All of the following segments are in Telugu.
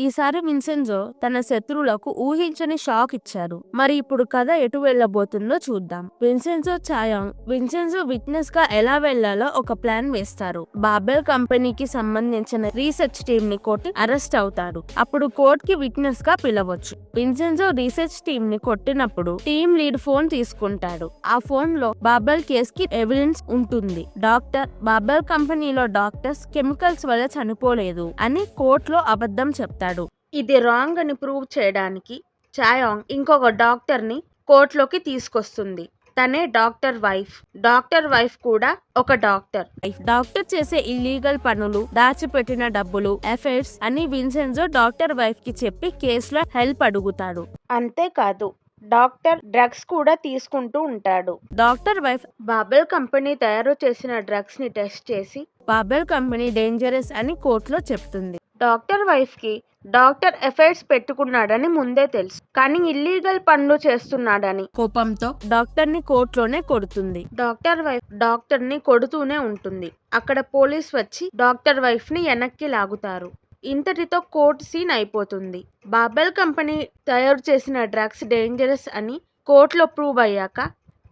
ఈసారి విన్సెంజో తన శత్రువులకు ఊహించని షాక్ ఇచ్చారు. మరి ఇప్పుడు కథ ఎటు వెళ్లబోతుందో చూద్దాం. విన్సెంజో విట్నెస్ గా ఎలా వెళ్లాలో ఒక ప్లాన్ వేస్తారు. బాబెల్ కంపెనీకి సంబంధించిన రీసెర్చ్ టీమ్ ని కొట్టి అరెస్ట్ అవుతాడు. అప్పుడు కోర్ట్ కి విట్నెస్ గా పిలవచ్చు. విన్సెంజో రీసెర్చ్ టీమ్ ని కొట్టినప్పుడు టీమ్ లీడ్ ఫోన్ తీసుకుంటాడు. ఆ ఫోన్ లో బాబెల్ కేస్ కి ఎవిడెన్స్ ఉంటుంది. బాబెల్ కంపెనీలో డాక్టర్స్ కెమికల్స్ వల్ల చనిపోలేదు అని కోర్టులో అబద్ధం చెప్తాడు. ఇది రాంగ్ అని ప్రూవ్ చేయడానికి చాయాంగ్ ఇంకొక డాక్టర్ ని కోర్టులోకి తీసుకొస్తుంది. తనే డాక్టర్ వైఫ్ కూడా ఒక డాక్టర్ చేసే ఇల్లీగల్ పనులు, దాచిపెట్టిన డబ్బులు, అఫైర్స్ అని విన్సెంజో డాక్టర్ వైఫ్ కి చెప్పి కేసులో హెల్ప్ అడుగుతాడు. అంతేకాదు డాక్టర్ డ్రగ్స్ కూడా తీసుకుంటూ ఉంటాడు. డాక్టర్ వైఫ్ బాబెల్ కంపెనీ తయారు చేసిన డ్రగ్స్ ని టెస్ట్ చేసి బాబెల్ కంపెనీ డేంజరస్ అని కోర్టులో చెప్తుంది. డాక్టర్ వైఫ్ కి డాక్టర్ ఎఫైర్స్ పెట్టుకున్నాడని ముందే తెలుసు. కానీ ఇల్లీగల్ పనులు చేస్తున్నాడని కోపంతో డాక్టర్ ని కోర్టులోనే కొడుతుంది. డాక్టర్ వైఫ్ డాక్టర్ ని కొడుతూనే ఉంటుంది. అక్కడ పోలీస్ వచ్చి డాక్టర్ వైఫ్ ని వెనక్కి లాగుతారు. ఇంతటితో కోర్టు సీన్ అయిపోతుంది. బాబెల్ కంపెనీ తయారు చేసిన డ్రగ్స్ డేంజరస్ అని కోర్టులో ప్రూవ్ అయ్యాక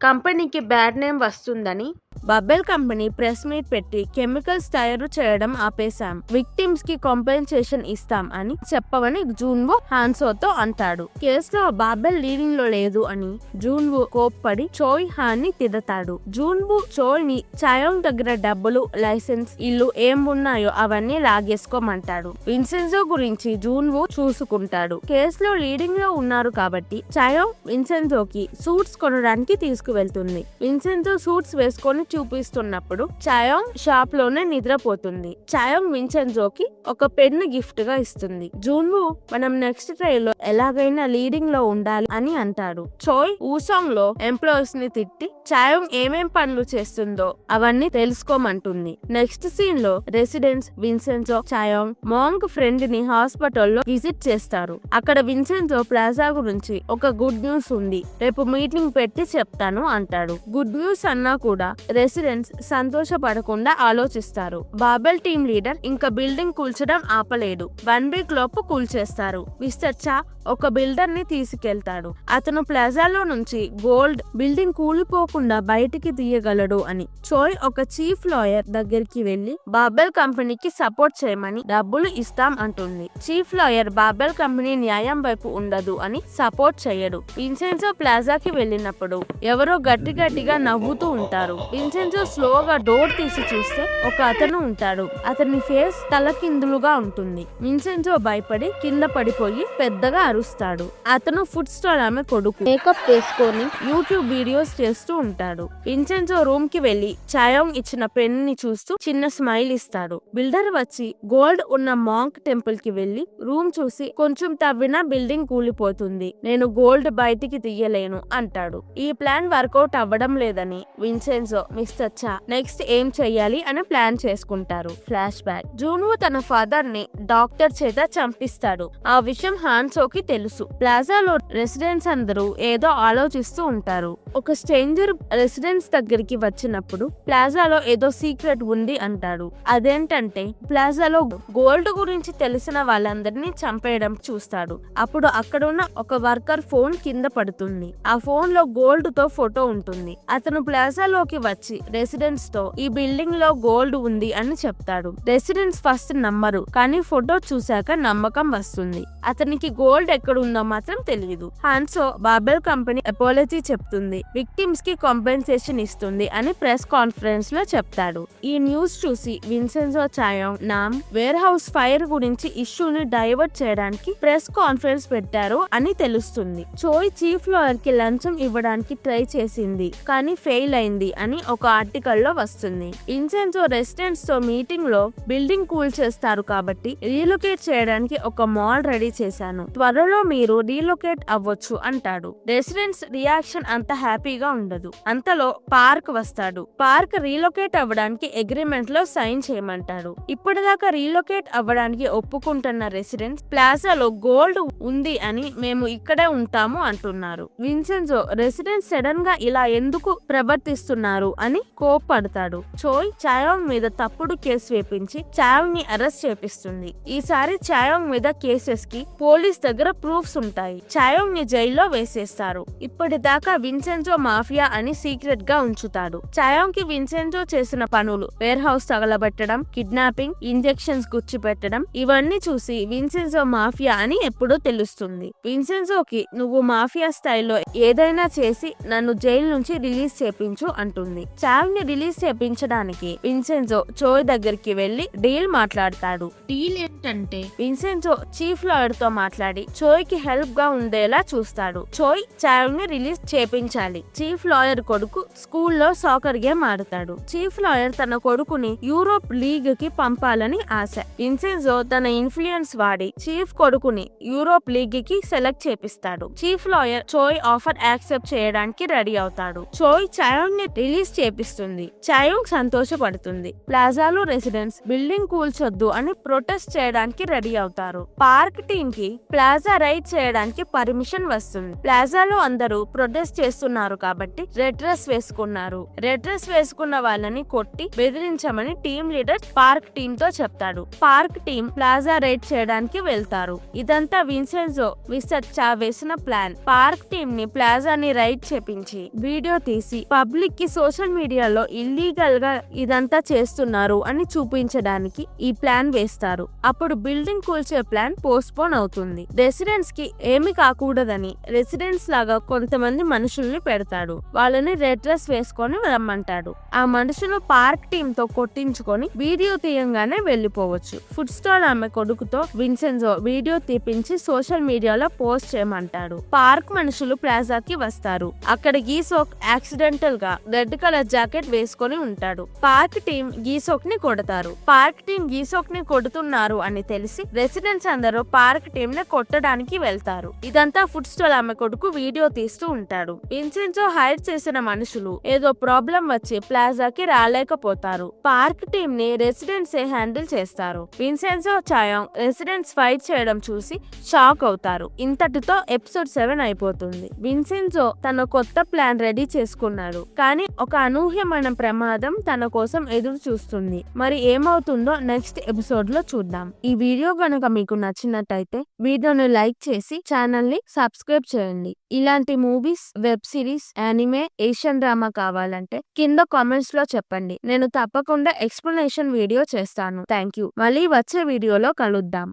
కంపెనీకి బ్యాడ్ నేమ్ వస్తుందని బాబెల్ కంపెనీ ప్రెస్ మీట్ పెట్టి కెమికల్స్ తయారు చేయడం ఆపేశాం, విక్టిమ్స్ కి కాంపెన్సేషన్ ఇస్తాం అని చెప్పవని జూన్వో హాన్సోతో అంటాడు. కేసులో బాబెల్ లీడింగ్ లో లేదు అని జూన్వో కోప్పడి చోయ్ హాన్ ని తిడతాడు. జూన్వో చోయ్ ని చాయాంగ్ దగ్గర డబ్బులు, లైసెన్స్, ఇల్లు ఏం ఉన్నాయో అవన్నీ లాగేసుకోమంటాడు. విన్సెంజో గురించి జూన్వో చూసుకుంటాడు. కేసులో లీడింగ్ లో ఉన్నారు కాబట్టి చాయాంగ్ విన్సెంజోకి సూట్స్ కొనడానికి తీసుకువెళ్తుంది. విన్సెంజో సూట్స్ వేసుకొని చూపిస్తున్నప్పుడు చాయాంగ్ షాప్ లోనే నిద్రపోతుంది. చాయాంగ్ విన్సెంజోకి ఒక పెన్ను గిఫ్ట్ గా ఇస్తుంది. జూన్వో మనం నెక్స్ట్ ట్రైల్ లో ఎలాగైనా లీడింగ్ లో ఉండాలి అని అంటాడు. చోయ్ ఊసాంగ్ లో ఎంప్లాయీస్ ని తిట్టి చాయాంగ్ ఏమేం పనులు చేస్తుందో అవన్నీ తెలుసుకోమంటుంది. నెక్స్ట్ సీన్ లో రెసిడెంట్స్ విన్సెంజో, చాయాంగ్ మాంగ్ ఫ్రెండ్ ని హాస్పిటల్లో విజిట్ చేస్తారు. అక్కడ విన్సెంజో ప్లాజా గురించి ఒక గుడ్ న్యూస్ ఉంది, రేపు మీటింగ్ పెట్టి చెప్తాను అంటాడు. గుడ్ న్యూస్ అన్నా కూడా రెసిడెంట్స్ సంతోషపడకుండా ఆలోచిస్తారు. బాబెల్ టీమ్ లీడర్ ఇంకా బిల్డింగ్ కూల్చడం ఆపలేడు. 1 వీక్ లోపు కూల్చేస్తారు. మిస్టర్ చా ఒక బిల్డర్ ని తీసుకెళ్తాడు. అతను ప్లాజాలో నుంచి గోల్డ్ బిల్డింగ్ కూలిపోకుండా బయటికి తీయగలడు అని. చోయ్ ఒక చీఫ్ లాయర్ దగ్గరికి వెళ్లి బాబెల్ కంపెనీకి సపోర్ట్ చేయమని డబ్బులు ఇస్తాం అంటుంది. చీఫ్ లాయర్ బాబెల్ కంపెనీ న్యాయం వైపు ఉండదు అని సపోర్ట్ చేయడు. విన్సెంజో ప్లాజాకి వెళ్ళినప్పుడు ఎవరో గట్టిగా నవ్వుతూ ఉంటారు. విన్సెంజో స్లోగా డోర్ తీసి చూస్తే ఒక అతను ఉంటాడు. అతని ఫేస్ తలకిందులుగా ఉంటుంది. విన్సెంజో భయపడి కింద పడిపోయి పెద్దగా అరుస్తాడు. అతను ఫుడ్ స్టాల్ ఆమె కొడుకు. మేకప్ వేసుకొని యూట్యూబ్ వీడియోస్ చేస్తూ ఉంటాడు. విన్సెంజో రూమ్ కి వెళ్లి చాయాంగ్ ఇచ్చిన పెన్ ని చూస్తూ చిన్న స్మైల్ ఇస్తాడు. బిల్డర్ వచ్చి గోల్డ్ ఉన్న మాంక్ టెంపుల్ కి వెళ్లి రూమ్ చూసి కొంచెం తవ్వినా బిల్డింగ్ కూలిపోతుంది, నేను గోల్డ్ బయటికి తీయలేను అంటాడు. ఈ ప్లాన్ వర్కౌట్ అవ్వడం లేదని విన్సెంజో, మిస్టర్ చా నెక్స్ట్ ఏం చెయ్యాలి అని ప్లాన్ చేసుకుంటారు. Flash back. జూన్వో తన ఫాదర్ ని డాక్టర్ చేత చంపిస్తాడు. ఆ విషయం హాన్సోకి తెలుసు. ప్లాజాలో రెసిడెంట్స్ అందరూ ఏదో ఆలోచిస్తూ ఉంటారు. ఒక స్ట్రేంజర్ రెసిడెంట్స్ దగ్గరికి వచ్చినప్పుడు ప్లాజాలో ఏదో సీక్రెట్ ఉంది అంటాడు. అదేంటంటే ప్లాజాలో గోల్డ్ గురించి తెలిసిన వాళ్ళందరినీ చంపేయడం చూస్తాడు. అప్పుడు అక్కడున్న ఒక వర్కర్ ఫోన్ కింద పడుతుంది. ఆ ఫోన్ లో గోల్డ్ తో ఫోటో ఉంటుంది. అతను ప్లాజాలోకి వచ్చి రెసిడెంట్స్ తో ఈ బిల్డింగ్ లో గోల్డ్ ఉంది అని చెప్తాడు. రెసిడెంట్స్ ఫస్ట్ నమ్మరు, కానీ ఫోటో చూశాక నమ్మకం వస్తుంది. అతనికి గోల్డ్ ఎక్కడుందో మాత్రం తెలియదు. హాన్సో బాబెల్ కంపెనీ అపాలజీ చెప్తుంది, విక్టిమ్స్ కి కాంపెన్సేషన్ ఇస్తుంది అని ప్రెస్ కాన్ఫరెన్స్ లో చెప్తాడు. ఈ న్యూస్ చూసి విన్సెంజో, చాయాంగ్ నామ్ వేర్ హౌస్ ఫైర్ గురించి ఇష్యూని డైవర్ట్ చేయడానికి ప్రెస్ కాన్ఫరెన్స్ పెట్టారు అని తెలుస్తుంది. చోయ్ చీఫ్ లాయర్ కి లంచం ఇవ్వడానికి ట్రై చేసింది కానీ ఫెయిల్ అయింది అని ఒక ఆర్టికల్ లో వస్తుంది. విన్సెంజో రెసిడెంట్స్ తో మీటింగ్ లో బిల్డింగ్ కూల్ చేస్తారు కాబట్టి రీలొకేట్ చేయడానికి ఒక మాల్ రెడీ చేశాను, త్వరలో మీరు రీలొకేట్ అవ్వచ్చు అంటాడు. రెసిడెంట్స్ రియాక్షన్ అంత హ్యాపీగా ఉండదు. అంతలో పార్క్ వస్తాడు. పార్క్ రీలొకేట్ అవ్వడానికి అగ్రిమెంట్ లో సైన్ చేయమంటాడు. ఇప్పటిదాకా రీలొకేట్ అవ్వడానికి ఒప్పుకుంటున్న రెసిడెంట్స్ ప్లాజాలో గోల్డ్ ఉంది అని మేము ఇక్కడే ఉంటాము అంటున్నారు. విన్సెంజో రెసిడెంట్స్ సడన్ గా ఇలా ఎందుకు ప్రవర్తిస్తున్నారు అని కోప్పడతాడు. చోయ్ చాయోంగ్ మీద తప్పుడు కేసు వేపించి చాయోంగ్ ని అరెస్ట్ చేపిస్తుంది. ఈసారి చాయోంగ్ మీద కేసెస్ కి పోలీస్ దగ్గర ప్రూఫ్స్ ఉంటాయి. చాయోంగ్ ని జైల్లో వేసేస్తారు. ఇప్పటిదాకా విన్సెంజో మాఫియా అని సీక్రెట్ గా ఉంచుతాడు. చాయోంగ్ కి విన్సెంజో చేసిన పనులు వేర్ హౌస్ తగలబెట్టడం, కిడ్నాపింగ్, ఇంజెక్షన్స్ గుచ్చి పెట్టడం ఇవన్నీ చూసి విన్సెంజో మాఫియా అని ఎప్పుడో తెలుస్తుంది. విన్సెంజోకి నువ్వు మాఫియా స్టైల్లో ఏదైనా చేసి నన్ను జైలు నుంచి రిలీజ్ చేపించు అంటుంది. చాయోంగ్ ని రిలీజ్ చేపించడానికి విన్సెంజో చోయ్ దగ్గరికి వెళ్లి డీల్ మాట్లాడతాడు. డీల్ ఏంటంటే విన్సెంజో చీఫ్ లాయర్ తో మాట్లాడి చోయ్ కి హెల్ప్ గా ఉండేలా చూస్తాడు. చోయ్ చాయోంగ్ ని రిలీజ్ చేపించాలి. చీఫ్ లాయర్ కొడుకు స్కూల్లో సాకర్ గేమ్ ఆడతాడు. చీఫ్ లాయర్ తన కొడుకుని యూరోప్ లీగ్ కి పంపాలని ఆశ. విన్సెంజో తన ఇన్ఫ్లుయెన్స్ వాడి చీఫ్ కొడుకుని యూరోప్ లీగ్ కి సెలెక్ట్ చేపిస్తాడు. Chief lawyer Choi offer accept చేయడానికి రెడీ అవుతాడు. చోయ్ చాయోంగ్ ని రిలీజ్ చేపిస్తుంది. చాయోంగ్ సంతోషపడుతుంది. ప్లాజాలో రెసిడెంట్స్ బిల్డింగ్ కూల్చొద్దు అని ప్రొటెస్ట్ చేయడానికి రెడీ అవుతారు. పార్క్ టీమ్ కి ప్లాజా రైడ్ చేయడానికి పర్మిషన్ వస్తుంది. ప్లాజాలో అందరూ ప్రొటెస్ట్ చేస్తున్నారు కాబట్టి రెడ్ డ్రెస్ వేసుకున్నారు. రెడ్ డ్రెస్ వేసుకున్న వాళ్ళని కొట్టి బెదిరించమని టీమ్ లీడర్ పార్క్ టీమ్ తో చెప్తాడు. పార్క్ టీమ్ ప్లాజా రైడ్ చేయడానికి వెళ్తారు. ఇదంతా విన్సెంజో విసచ్చా వేసిన ప్లాన్. పార్క్ టీమ్ ని ప్లాజాని రైడ్ చేపించి వీడియో తీసి పబ్లిక్ కి సోషల్ మీడియాలో ఇల్లీగల్ గా ఇదంతా చేస్తున్నారు అని చూపించడానికి ఈ ప్లాన్ వేస్తారు. అప్పుడు బిల్డింగ్ కూల్చే ప్లాన్ పోస్ట్ పోన్ అవుతుంది. రెసిడెంట్స్ కి ఏమి కాకూడదని రెసిడెంట్స్ లాగా కొంతమంది మనుషుల్ని పెడతాడు. వాళ్ళని రెడ్ డ్రెస్ వేసుకొని రమ్మంటాడు. ఆ మనుషులు పార్క్ టీమ్ తో కొట్టించుకొని వీడియో తీయంగానే వెళ్లిపోవచ్చు. ఫుడ్ స్టాల్ ఆమె కొడుకుతో విన్సెంజో వీడియో తీపించి సోషల్ మీడియాలో పోస్ట్ చేయమంటాడు. పార్క్ మనుషులు ప్లాజాకి వస్తారు. అక్కడ గీసోక్ యాక్సిడెంటల్ గా రెడ్ కలర్ జాకెట్ వేసుకొని ఉంటాడు. పార్క్ టీం గీసోక్ ని కొడతారు. పార్క్ టీం గీసోక్ ని కొడుతున్నారు అని తెలిసి రెసిడెంట్స్ అందరూ పార్క్ టీం ని కొట్టడానికి వెళ్తారు. ఇదంతా ఫుడ్ స్టాల్ ఆమె కొడుకు వీడియో తీస్తూ ఉంటాడు. విన్సెంజో హైర్ చేసిన మనుషులు ఏదో ప్రాబ్లం వచ్చి ప్లాజాకి రాలేకపోతారు. పార్క్ టీం ని రెసిడెంట్స్ హ్యాండిల్ చేస్తారు. విన్సెంజో చాయోంగ్ రెసిడెంట్స్ ఫైట్ చేయడం చూసి షాక్ అవుతారు. ఇంతటితో ఎపిసోడ్ 7 అయిపోతుంది. విన్సెంజో తన కొత్త ప్లాన్ రెడీ చేసుకున్నాడు. కానీ ఒక అనూహ్యమైన ప్రమాదం తన కోసం ఎదురు చూస్తుంది. మరి ఏమవుతుందో నెక్స్ట్ ఎపిసోడ్ లో చూద్దాం. ఈ వీడియో గనుక మీకు నచ్చినట్టయితే వీడియోని లైక్ చేసి ఛానల్ ని సబ్స్క్రైబ్ చేయండి. ఇలాంటి movies, web series, anime, Asian drama కావాలంటే కింద కామెంట్స్ లో చెప్పండి. నేను తప్పకుండా ఎక్స్ప్లెనేషన్ వీడియో చేస్తాను. Thank you. మళ్ళీ వచ్చే వీడియోలో కలుద్దాం.